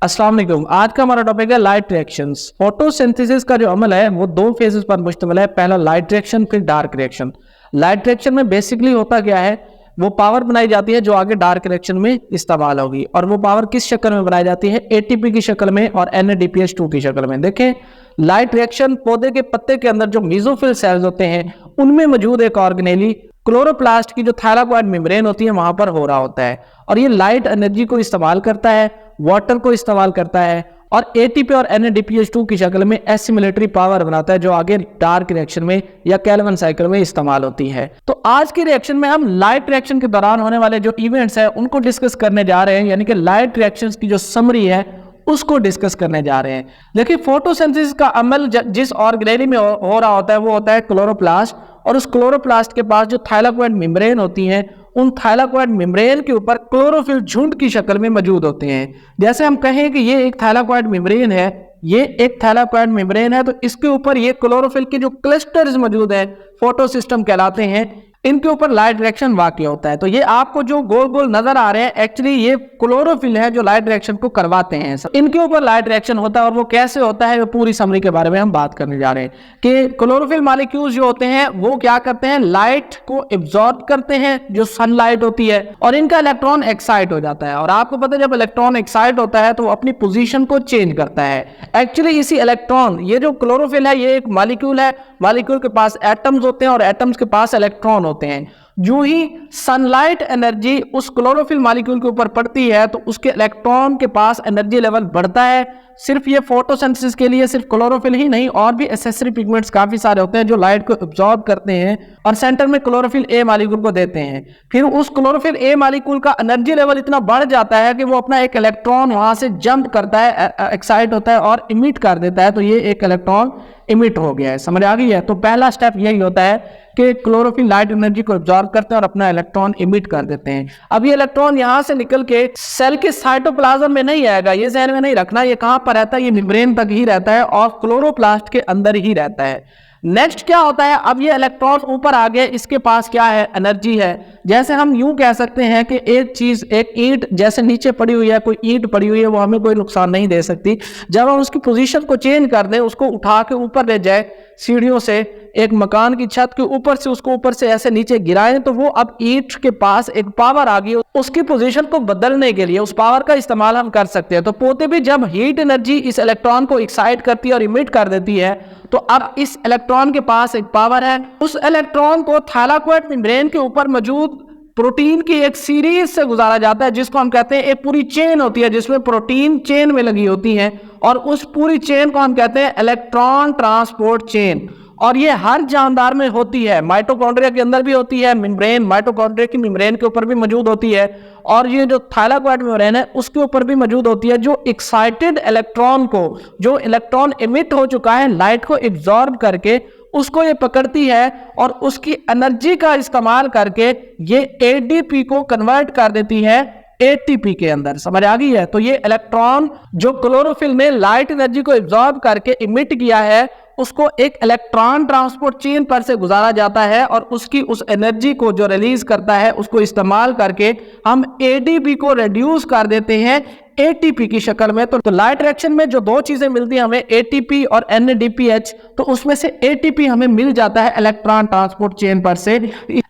अस्सलाम वालेकुम। आज का हमारा टॉपिक है लाइट रिएक्शंस। फोटोसिंथेसिस का जो अमल है वो दो फेजेस पर मुश्तमिल है। पहला लाइट रिएक्शन, फिर डार्क रिएक्शन। लाइट रिएक्शन में बेसिकली होता क्या है, वो पावर बनाई जाती है जो आगे डार्क रिएक्शन में इस्तेमाल होगी। और वो पावर किस शक्ल में बनाई जाती है? एटीपी की शक्ल में और NADPH2 की शक्ल में। देखें, लाइट रिएक्शन पौधे के पत्ते के अंदर जो मेसोफिल सेल्स होते हैं उनमें मौजूद एक ऑर्गेनेली क्लोरोप्लास्ट की जो थाइलाकोइड मेम्ब्रेन होती है वहां पर हो रहा होता है। और ये लाइट एनर्जी को इस्तेमाल करता है, वाटर को इस्तेमाल करता है और एटीपी और NADPH2 की शक्ल में एसिमिलेटरी पावर बनाता है जो आगे डार्क रिएक्शन में या कैल्विन साइकिल में इस्तेमाल होती है। तो आज के रिएक्शन में हम लाइट रिएक्शन के दौरान होने वाले जो इवेंट्स हैं उनको डिस्कस करने जा रहे हैं, यानी कि लाइट रिएक्शंस की जो समरी है उसको डिस्कस करने जा रहे हैं। देखिए, फोटोसिंथेसिस का अमल जिस ऑर्गेनेली में हो रहा होता है वो होता है क्लोरोप्लास्ट। और उस क्लोरोप्लास्ट के पास जो थाइलाकोइड मेम्ब्रेन होती है, उन थाइलाकोइड मेम्ब्रेन के ऊपर क्लोरोफिल झुंड की शक्ल में मौजूद होते हैं। जैसे हम कहें कि ये एक थाइलाकोइड मेम्ब्रेन है, ये एक थाइलाकोइड मेम्ब्रेन है, तो इसके ऊपर ये क्लोरोफिल के जो क्लस्टर्स मौजूद हैं, फोटोसिस्टम कहलाते हैं, इनके ऊपर लाइट रिएक्शन वाक़ई होता है। तो ये आपको जो गोल गोल नजर आ रहे हैं, एक्चुअली ये क्लोरोफिल है जो लाइट रिएक्शन को करवाते हैं। इनके ऊपर लाइट रिएक्शन होता है और वो कैसे होता है, वो पूरी समरी के बारे में हम बात करने जा रहे हैं कि क्लोरोफिल मॉलिक्यूल्स जो होते हैं वो क्या करते हैं, लाइट को एब्जॉर्ब करते हैं जो सनलाइट होती है, और इनका इलेक्ट्रॉन एक्साइट हो जाता है। और आपको पता है जब इलेक्ट्रॉन एक्साइट होता है तो वो अपनी पोजीशन को चेंज करता है। एक्चुअली इसी इलेक्ट्रॉन, ये जो क्लोरोफिल है ये एक मॉलिक्यूल है, मॉलिक्यूल के पास एटम्स होते हैं और एटम्स के पास इलेक्ट्रॉन होते हैं। जो ही सनलाइट एनर्जी उस क्लोरोफिल मॉलिक्यूल के ऊपर पड़ती है तो उसके इलेक्ट्रॉन के पास एनर्जी लेवल बढ़ता है। सिर्फ ये फोटोसिंथेसिस के लिए सिर्फ क्लोरोफिल ही नहीं, और भी एसेसरी पिगमेंट्स काफी सारे होते हैं जो लाइट को एब्जॉर्ब करते हैं और सेंटर में क्लोरोफिल ए मॉलिक्यूल को देते हैं। फिर उस क्लोरोफिल ए मॉलिक्यूल का एनर्जी लेवल इतना बढ़ जाता है कि वो अपना एक इलेक्ट्रॉन वहां से जंप करता है, एक्साइट होता है और इमिट कर देता है। तो ये एक इलेक्ट्रॉन इमिट हो गया है। समझ आ गई है? तो पहला स्टेप यही होता है कि क्लोरोफिल लाइट एनर्जी को एब्जॉर्ब करते हैं और अपना इलेक्ट्रॉन इमिट कर देते हैं। अब ये इलेक्ट्रॉन यहां से निकल के सेल के साइटोप्लाज्म में नहीं आएगा, ये ज़हन में नहीं रखना। ये कहां पर रहता है? ये मेम्ब्रेन तक ही रहता है और क्लोरोप्लास्ट के अंदर ही रहता है। नेक्स्ट क्या होता है, अब ये इलेक्ट्रॉन ऊपर आ गए, इसके पास क्या है? एनर्जी है। जैसे हम यूं कह सकते हैं कि एक चीज, एक ईंट जैसे नीचे पड़ी हुई है, कोई ईंट पड़ी हुई है, वो हमें कोई नुकसान नहीं दे सकती। जब हम उसकी पोजीशन को चेंज कर दें, उसको उठा के ऊपर ले जाए सीढ़ियों से, एक मकान की छत के ऊपर से उसको ऊपर से ऐसे नीचे गिराएं, तो वो अब ईंट के पास एक पावर आ गई, उसकी पोजीशन को बदलने के लिए उस पावर का इस्तेमाल हम कर सकते हैं। तो पौधे भी जब हीट एनर्जी इस इलेक्ट्रॉन को एक्साइट करती है और इमिट कर देती है, तो अब इस इलेक्ट्रॉन के पास एक पावर है। उस इलेक्ट्रॉन को थाइलाकोइड मेम्ब्रेन के ऊपर मौजूद प्रोटीन की एक सीरीज से गुजारा जाता है, जिसको हम कहते हैं, एक पूरी चेन होती है जिसमें प्रोटीन चेन में लगी होती है, और उस पूरी चेन को हम कहते हैं इलेक्ट्रॉन ट्रांसपोर्ट चेन। और ये हर जानदार में होती है, माइटोकॉन्ड्रिया के अंदर भी होती है मेम्ब्रेन, माइटोकॉन्ड्रिया की मेम्ब्रेन के ऊपर भी मौजूद होती है, और ये जो थाइलाकोइड मेम्ब्रेन है उसके ऊपर भी मौजूद होती है, जो एक्साइटेड इलेक्ट्रॉन को, जो इलेक्ट्रॉन इमिट हो चुका है, लाइट को एब्जॉर्ब करके उसको ये पकड़ती है और उसकी एनर्जी का इस्तेमाल करके ये एडीपी को कन्वर्ट कर देती है एटीपी के अंदर। समझ आ गई है? तो ये इलेक्ट्रॉन जो क्लोरोफिल ने लाइट एनर्जी को एब्जॉर्ब करके इमिट किया है, उसको एक इलेक्ट्रॉन ट्रांसपोर्ट चेन पर से गुजारा जाता है और उसकी उस एनर्जी को जो रिलीज करता है उसको इस्तेमाल करके हम एडीपी को रिड्यूस कर देते हैं एटीपी की शक्ल में। तो लाइट रिएक्शन में जो दो चीजें मिलती हैं हमें, एटीपी और NADPH, तो उसमें से एटीपी हमें मिल जाता है इलेक्ट्रॉन ट्रांसपोर्ट चेन पर से।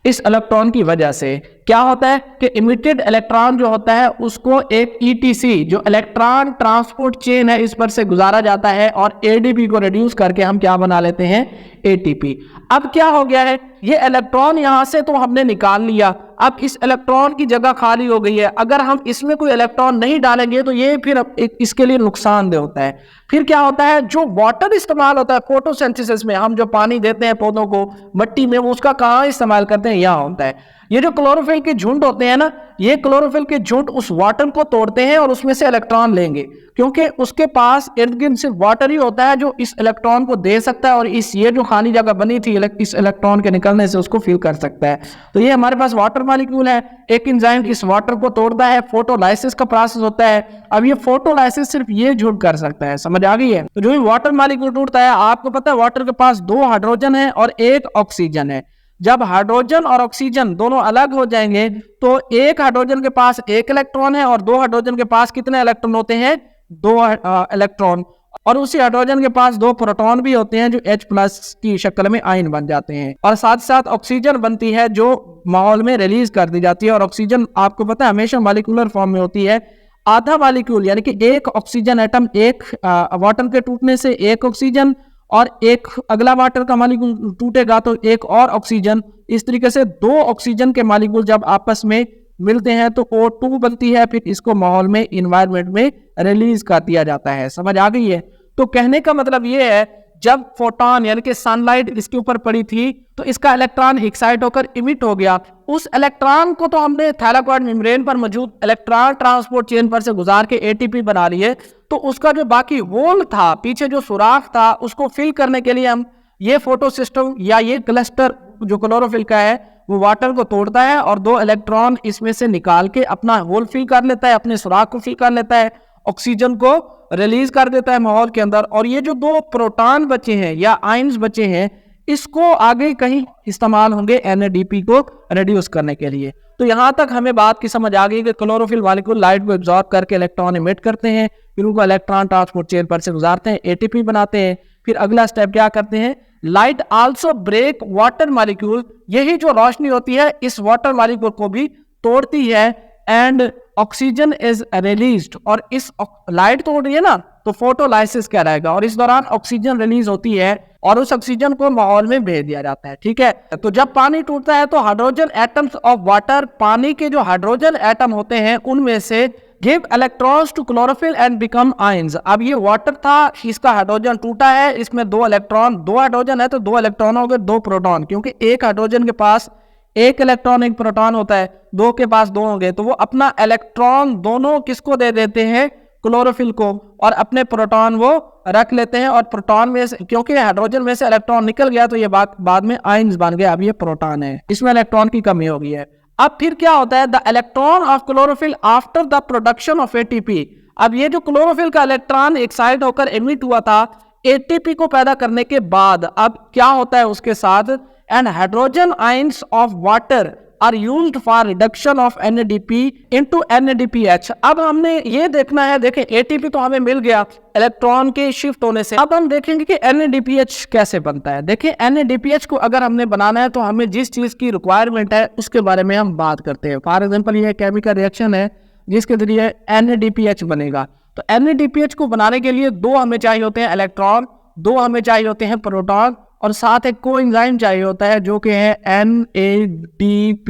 इस इलेक्ट्रॉन की वजह से क्या होता है कि इमिटेड इलेक्ट्रॉन जो होता है उसको एक ETC, जो इलेक्ट्रॉन ट्रांसपोर्ट चेन है, इस पर से गुजारा जाता है और एडीपी को रिड्यूस करके हम क्या बना लेते हैं? एटीपी। अब क्या हो गया है, ये इलेक्ट्रॉन यहां से तो हमने निकाल लिया, अब इस इलेक्ट्रॉन की जगह खाली हो गई है। अगर हम इसमें कोई इलेक्ट्रॉन नहीं डालेंगे तो ये फिर इसके लिए नुकसानदेह होता है। फिर क्या होता है, जो वाटर इस्तेमाल होता है फोटोसिंथेसिस में, हम जो पानी देते हैं पौधों को मट्टी में, वो उसका कहाँ इस्तेमाल करते हैं? यहाँ होता है। ये जो क्लोरोफिल के झुंड होते हैं ना, ये क्लोरोफिल के झुंड उस वाटर को तोड़ते हैं और उसमें से इलेक्ट्रॉन लेंगे, क्योंकि उसके पास इर्द गिर्द सिर्फ वाटर ही होता है जो इस इलेक्ट्रॉन को दे सकता है और इस ये जो खाली जगह बनी थी इस इलेक्ट्रॉन के निकलने से उसको फिल कर सकता है। तो ये हमारे पास वाटर मॉलिक्यूल है, एक एंजाइम इस वाटर को तोड़ता है, फोटोलाइसिस का प्रोसेस होता है। अब ये फोटोलाइसिस सिर्फ ये झुंड कर सकता है। समझ आ गई है? तो जो भी वाटर मॉलिक्यूल टूटता है, आपको पता है वाटर के पास 2 हाइड्रोजन है और 1 ऑक्सीजन है। जब हाइड्रोजन और ऑक्सीजन दोनों अलग हो जाएंगे तो एक हाइड्रोजन के पास 1 इलेक्ट्रॉन है और 2 हाइड्रोजन के पास कितने इलेक्ट्रॉन होते हैं? दो इलेक्ट्रॉन, और उसी हाइड्रोजन के पास दो प्रोटॉन भी होते हैं जो H+ की शक्ल में आयन बन जाते हैं, और साथ साथ ऑक्सीजन बनती है जो माहौल में रिलीज कर दी जाती है। और ऑक्सीजन आपको पता है हमेशा मॉलिक्यूलर फॉर्म में होती है। आधा मॉलिक्यूल यानी कि एक ऑक्सीजन एटम, एक वाटर के टूटने से एक ऑक्सीजन और एक अगला वाटर का मॉलिक्यूल टूटेगा तो एक और ऑक्सीजन, इस तरीके से दो ऑक्सीजन के मॉलिक्यूल जब आपस में मिलते हैं तो O2 बनती है, फिर इसको माहौल में, इन्वायरमेंट में रिलीज कर दिया जाता है। समझ आ गई है? तो कहने का मतलब ये है, जब फोटोन यानी कि सनलाइट इसके ऊपर पड़ी थी तो इसका इलेक्ट्रॉन एक्साइट होकर इमिट हो गया। उस इलेक्ट्रॉन को तो हमने थैलाकोइड मेम्ब्रेन पर मौजूद इलेक्ट्रॉन ट्रांसपोर्ट चेन पर से गुजार के एटीपी बना लिए, तो उसका जो बाकी होल था, पीछे जो सुराख था, उसको फिल करने के लिए हम ये फोटो सिस्टम या ये क्लस्टर जो क्लोरोफिल का है वो वाटर को तोड़ता है और दो इलेक्ट्रॉन इसमें से निकाल के अपना होल फिल कर लेता है, अपने सुराख को फिल कर लेता है, ऑक्सीजन को रिलीज कर देता है माहौल के अंदर। और ये जो दो प्रोटॉन बचे हैं या आयंस बचे हैं, इसको आगे कहीं इस्तेमाल होंगे NADP को रिड्यूस करने के लिए। तो यहां तक हमें बात की समझ आ गई कि क्लोरोफिल मॉलिक्यूल लाइट को एब्जॉर्ब करके इलेक्ट्रॉन इमिट करते हैं, फिर उनको इलेक्ट्रॉन ट्रांसपोर्ट चेन पर से गुजारते हैं, ATP बनाते हैं। फिर अगला स्टेप क्या करते हैं, light also break water molecule, यही जो रोशनी होती है इस वाटर मॉलिक्यूल को भी तोड़ती है एंड ऑक्सीजन इज रिलीज्ड। और इस लाइट तोड़ रही है ना, तो फोटोलाइसिस क्या रहेगा, और इस दौरान ऑक्सीजन रिलीज होती है और उस ऑक्सीजन को माहौल में भेज दिया जाता है। ठीक है, तो जब पानी टूटता है तो हाइड्रोजन एटम्स ऑफ वाटर, पानी के जो हाइड्रोजन एटम होते हैं उनमें से give electrons to chlorophyll and become ions. अब ये वाटर था, इसका हाइड्रोजन टूटा है, इसमें दो इलेक्ट्रॉन, दो हाइड्रोजन है तो दो इलेक्ट्रॉन हो गए, दो प्रोटॉन, क्योंकि एक हाइड्रोजन के पास एक इलेक्ट्रॉन एक प्रोटॉन होता है, दो के पास दो होंगे, तो वो अपना इलेक्ट्रॉन दोनों किसको दे देते हैं, क्लोरोफिल को, और अपने प्रोटॉन वो रख लेते हैं। और प्रोटॉन में से, क्योंकि हाइड्रोजन में से इलेक्ट्रॉन निकल गया तो ये बाद में आयंस बन गया, अब ये प्रोटॉन है, इसमें इलेक्ट्रॉन की कमी हो गई है। अब फिर क्या होता है, the electron of chlorophyll after the production of ATP। अब ये जो क्लोरोफिल का इलेक्ट्रॉन एक्साइट होकर एमिट हुआ था ATP को पैदा करने के बाद, अब क्या होता है उसके साथ, and hydrogen ions of water are used for reduction of NADP into NADPH। अब हमने ये देखना है, देखें ATP तो हमें मिल गया इलेक्ट्रॉन के शिफ्ट होने से, अब हम देखेंगे कि NADPH कैसे बनता है। देखें NADPH को अगर हमने बनाना है तो हमें जिस चीज की रिक्वायरमेंट है उसके बारे में हम बात करते हैं। फॉर एग्जांपल ये केमिकल रिएक्शन है जिसके जरिए NADPH बनेगा। तो NADPH को बनाने के लिए दो हमें चाहिए होते हैं इलेक्ट्रॉन, दो हमें चाहिए होते हैं प्रोटॉन, और साथ एक कोएंजाइम चाहिए होता है जो कि है NADP+।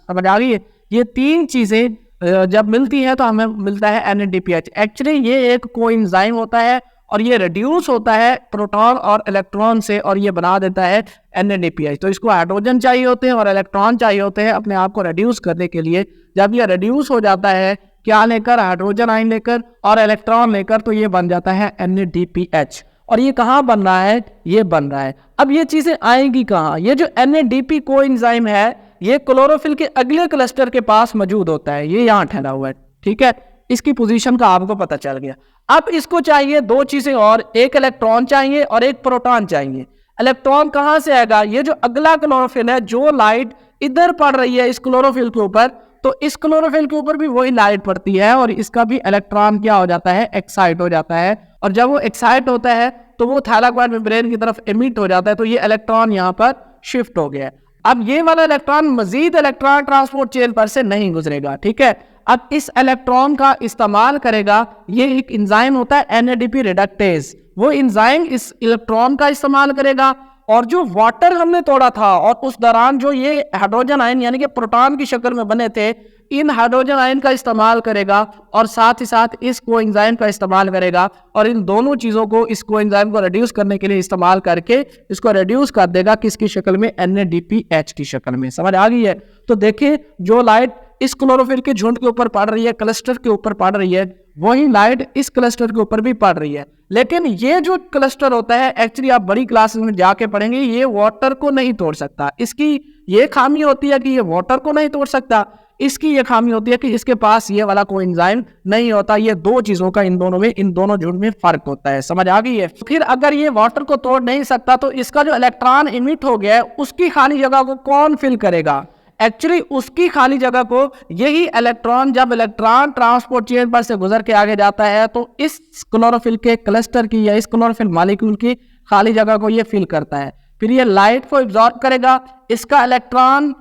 समझ आ गई है? ये तीन चीजें जब मिलती हैं तो हमें मिलता है NADPH। एक्चुअली ये एक कोएंजाइम होता है और ये रिड्यूस होता है प्रोटॉन और इलेक्ट्रॉन से और ये बना देता है NADPH। तो इसको हाइड्रोजन चाहिए होते हैं और इलेक्ट्रॉन चाहिए होते हैं अपने आप को रिड्यूस करने के लिए। जब ये रिड्यूस हो जाता है क्या लेकर, हाइड्रोजन आयन लेकर और इलेक्ट्रॉन लेकर, तो ये बन जाता है NADPH। और ये कहाँ बन रहा है, ये बन रहा है। अब ये चीजें आएंगी कहाँ, ये जो NADP कोएंजाइम है ये क्लोरोफिल के अगले क्लस्टर के पास मौजूद होता है, ये यहाँ ठहरा हुआ है। ठीक है, इसकी पोजीशन का आपको पता चल गया। अब इसको चाहिए दो चीजें और, एक इलेक्ट्रॉन चाहिए और एक प्रोटॉन चाहिए। इलेक्ट्रॉन कहाँ से आएगा, ये जो अगला क्लोरोफिल है, जो लाइट इधर पड़ रही है इस क्लोरोफिल के ऊपर, तो इस क्लोरोफिल के ऊपर भी वही लाइट पड़ती है और इसका भी इलेक्ट्रॉन क्या हो जाता है, एक्साइट हो जाता है। और जब वो एक्साइट होता है तो वो थैलाकोइड मेम्ब्रेन की तरफ एमिट हो जाता है, तो ये इलेक्ट्रॉन यहाँ पर शिफ्ट हो गया है। अब ये वाला इलेक्ट्रॉन मजीद इलेक्ट्रॉन ट्रांसपोर्ट चेन पर से नहीं गुजरेगा। ठीक है, अब इस इलेक्ट्रॉन का इस्तेमाल करेगा, ये एक एंजाइम होता है NADP रिडक्टेज, वो एंजाइम इस इलेक्ट्रॉन का इस्तेमाल करेगा। और जो वाटर हमने तोड़ा था और उस दौरान जो ये हाइड्रोजन आयन यानी कि प्रोटॉन की शक्ल में बने थे, इन हाइड्रोजन आयन का इस्तेमाल करेगा और साथ ही साथ इस कोएंजाइम का इस्तेमाल करेगा और इन दोनों चीजों को, इस कोएंजाइम को रिड्यूस करने के लिए इस्तेमाल करके इसको रिड्यूस कर देगा किसकी शक्ल में, NADPH की शक्ल में। समझ आ गई है? तो देखिए जो लाइट इस क्लोरोफिल के झुंड के ऊपर पड़ रही है, क्लस्टर के ऊपर पड़ रही है, वही लाइट इस क्लस्टर के ऊपर भी पड़ रही है। लेकिन ये जो क्लस्टर होता है एक्चुअली आप बड़ी क्लासेस में जाके पढ़ेंगे, ये वाटर को नहीं तोड़ सकता। इसकी ये खामी होती है कि ये वाटर को नहीं तोड़ सकता, इसकी ये खामी होती है कि इसके पास ये वाला कोएंजाइम नहीं होता। ये दो चीजों का इन दोनों झुंड में फर्क होता है। समझ आ गई है? फिर अगर ये वाटर को तोड़ नहीं सकता तो इसका जो इलेक्ट्रॉन इमिट हो गया है उसकी खाली जगह को कौन फिल करेगा, एक्चुअली उसकी खाली जगह को यही इलेक्ट्रॉन, जब इलेक्ट्रॉन ट्रांसपोर्ट चेन पर से गुजर के आगे जाता है तो इस क्लोरोफिल के क्लस्टर की या इस क्लोरोफिल मॉलिक्यूल की खाली जगह को ये फिल करता है। फिर ये लाइट को एब्जॉर्ब करेगा, इसका इलेक्ट्रॉन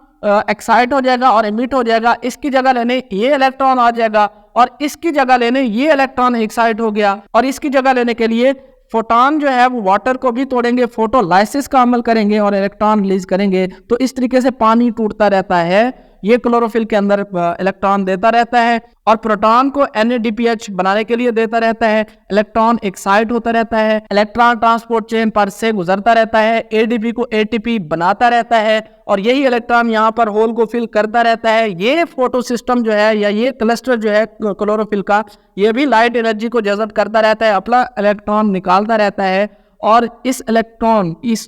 एक्साइट हो जाएगा और एमिट हो जाएगा, इसकी जगह लेने ये इलेक्ट्रॉन आ जाएगा और इसकी जगह लेने ये इलेक्ट्रॉन एक्साइट हो गया, और इसकी जगह लेने के लिए फोटोन जो है वो वाटर को भी तोड़ेंगे, फोटोलाइसिस का अमल करेंगे और इलेक्ट्रॉन रिलीज करेंगे। तो इस तरीके से पानी टूटता रहता है, ये क्लोरोफिल के अंदर इलेक्ट्रॉन देता रहता है और प्रोटॉन को NADPH बनाने के लिए देता रहता है। इलेक्ट्रॉन एक्साइट होता रहता है, इलेक्ट्रॉन ट्रांसपोर्ट चेन पर से गुजरता रहता है, ADP को ATP बनाता रहता है और यही इलेक्ट्रॉन यहाँ पर होल को फिल करता रहता है। ये फोटो सिस्टम जो है या ये क्लस्टर जो है क्लोरोफिल का, ये भी लाइट एनर्जी को जज़ब करता रहता है, अपना इलेक्ट्रॉन निकालता रहता है और इस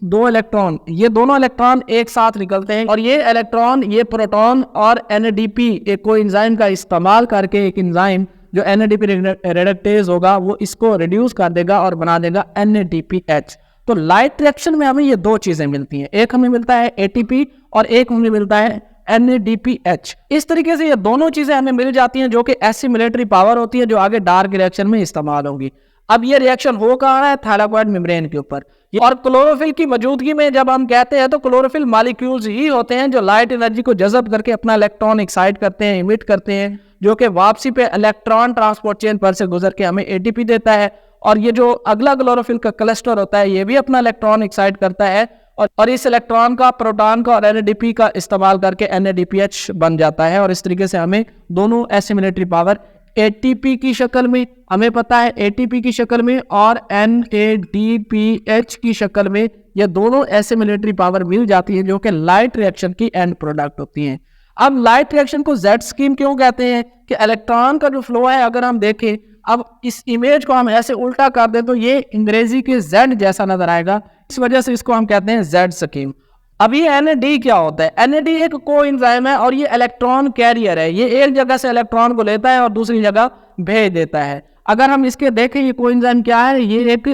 दो इलेक्ट्रॉन ये दोनों इलेक्ट्रॉन एक साथ निकलते हैं और ये इलेक्ट्रॉन, ये प्रोटॉन और NADP एक कोएंजाइम का इस्तेमाल करके, एक एंजाइम जो NADP रिडक्टेज होगा वो इसको रिड्यूस कर देगा और बना देगा NADPH। तो लाइट रिएक्शन में हमें ये दो चीजें मिलती हैं, एक हमें मिलता है ATP और एक हमें मिलता है NADPH। इस तरीके से ये दोनों चीजें हमें मिल जाती हैं जो कि एसिमिलेटरी पावर होती है, जो आगे डार्क रिएक्शन में इस्तेमाल होंगी। अब ये रिएक्शन हो कहाँ है? थाइलाकोइड मेम्ब्रेन के ऊपर। और क्लोरोफिल की मौजूदगी में जब हम कहते हैं तो क्लोरोफिल मॉलिक्यूल्स ही होते हैं जो लाइट एनर्जी को जज़ब करके अपना इलेक्ट्रॉन एक्साइट करते हैं, इमिट करते हैं, जो कि वापसी पे इलेक्ट्रॉन ट्रांसपोर्ट चेन पर से गुजर के हमें ATP देता है। और ये जो अगला क्लोरोफिल का क्लस्टर होता है ये भी अपना इलेक्ट्रॉन एक्साइट करता है और इस इलेक्ट्रॉन का, प्रोटॉन का और NADP का इस्तेमाल करके NADPH बन जाता है। और इस तरीके से हमें दोनों एसिमिलेटरी पावर ATP की शक्ल में, हमें पता है ATP की शक्ल में और NADPH की शक्ल में, ये दोनों एसिमिलेटरी पावर मिल जाती है जो कि लाइट रिएक्शन की एंड प्रोडक्ट होती हैं। अब लाइट रिएक्शन को Z स्कीम क्यों कहते हैं कि इलेक्ट्रॉन का जो फ्लो है, अगर हम देखें, अब इस इमेज को हम ऐसे उल्टा कर दें तो ये अंग्रेजी के Z जैसा नजर आएगा, इस वजह से इसको हम कहते हैं Z स्कीम। अब ये NAD क्या होता है? NAD एक कोएंजाइम है और ये इलेक्ट्रॉन कैरियर है, ये एक जगह से इलेक्ट्रॉन को लेता है और दूसरी जगह भेज देता है। अगर हम इसके देखें ये कोएंजाइम क्या है, ये एक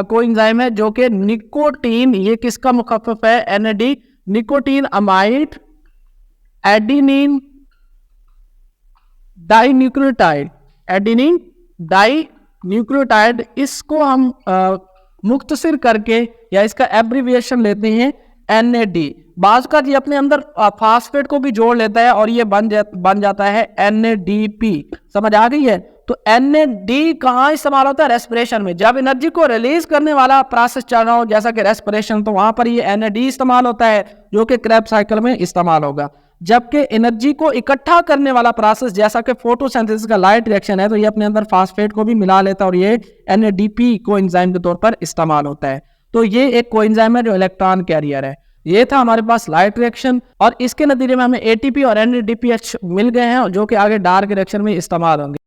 कोएंजाइम है जो कि निकोटीन, ये किसका मुखफ़फ़ है? NAD, nicotine amide adenine dinucleotide, adenine dinucleotide, इसको हम मुख्तसर करके या इसका एब्रिविएशन लेते हैं NAD। बाज़ का ये अपने अंदर फास्फेट को भी जोड़ लेता है और ये बन जाता है NADP। समझ आ गई है? तो NAD कहाँ इस्तेमाल होता है? रेस्पिरेशन में। जब एनर्जी को रिलीज करने वाला प्रोसेस चल रहा हो जैसा कि रेस्पिरेशन, तो वहां पर ये NAD इस्तेमाल होता है जो कि क्रेब्स साइकिल में इस्तेमाल होगा। जबकि एनर्जी को इकट्ठा करने वाला प्रोसेस जैसा कि फोटोसिंथेसिस का लाइट रिएक्शन है, तो ये अपने अंदर फास्फेट को भी मिला लेता है और ये NADP कोएंजाइम के तौर पर इस्तेमाल होता है। तो ये एक कोएंजाइम है जो इलेक्ट्रॉन कैरियर है। ये था हमारे पास लाइट रिएक्शन और इसके नतीजे में हमें ATP और NADPH मिल गए हैं जो कि आगे डार्क रिएक्शन में इस्तेमाल होंगे।